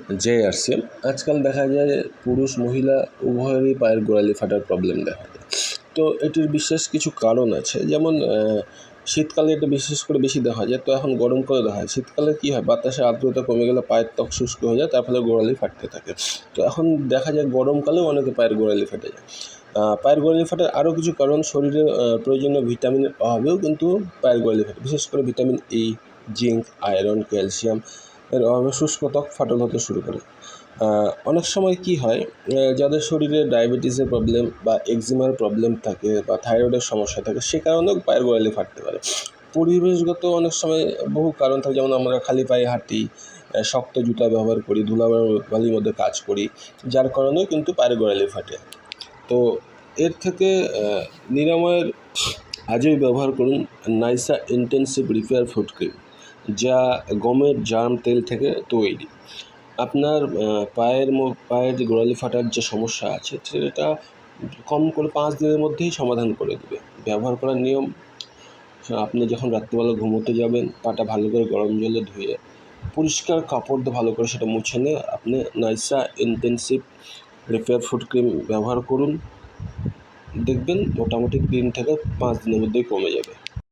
JRCM। আজকাল দেখা যায় পুরুষ মহিলা উভয়েরই পায়ের গোড়ালি ফাটার প্রবলেম দেখা যায়। তো এটির বিশেষ কিছু কারণ আছে, যেমন শীতকালে এটা বিশেষ করে বেশি দেখা যায়। তো এখন গরমকালে দেখা যায়। শীতকালে কী হয়, বাতাসে আর্দ্রতা কমে গেলে পায়ের ত্বক শুষ্ক হয়ে যায়, তার ফলে গোড়ালি ফাটতে থাকে। তো এখন দেখা যায় গরমকালেও অনেকে পায়ের গোড়ালি ফেটে যায়। পায়ের গোড়ালি ফাটার আরও কিছু কারণ, শরীরে প্রয়োজনীয় ভিটামিনের অভাবেও কিন্তু পায়ের গোড়ালি ফাটে। বিশেষ করে vitamin E, zinc, iron, calcium এর অভাবে শুষ্ক ত্বক ফাটল হতে শুরু করে। অনেক সময় কি হয়, যাদের শরীরে ডায়াবেটিসের প্রবলেম বা এক্সিমার প্রবলেম থাকে বা থাইরয়েডের সমস্যা থাকে, সে কারণেও পায়ের গোড়ালি ফাটতে পারে। পরিবেশগত অনেক সময় বহু কারণ থাকে, যেমন আমরা খালি পায়ে হাঁটি, শক্ত জুতা ব্যবহার করি, ধুলাবালির মধ্যে কাজ করি, যার কারণেও কিন্তু পায়ের গোড়ালি ফাটে। তো এর থেকে নিরাময়ের আজই ব্যবহার করুন নাইসা ইন্টেন্সিভ রিপেয়ার ফুট ক্রিম, যা গমের জার্ম তেল থেকে তৈরি। আপনার পায়ের গোড়ালি ফাটার যে সমস্যা আছে সেটা কম করে 5 দিনের মধ্যেই সমাধান করে দেবে। ব্যবহার করার নিয়ম: আপনি যখন রাত্রিবেলা ঘুমোতে যাবেন, পাটা ভালো করে গরম জলে ধুয়ে পরিষ্কার কাপড় দিয়ে ভালো করে সেটা মুছে নিয়ে আপনি নাইসা ইন্টেন্সিভ রিপেয়ার ফুট ক্রিম ব্যবহার করুন। দেখবেন মোটামুটি 3 থেকে 5 দিনের মধ্যেই কমে যাবে।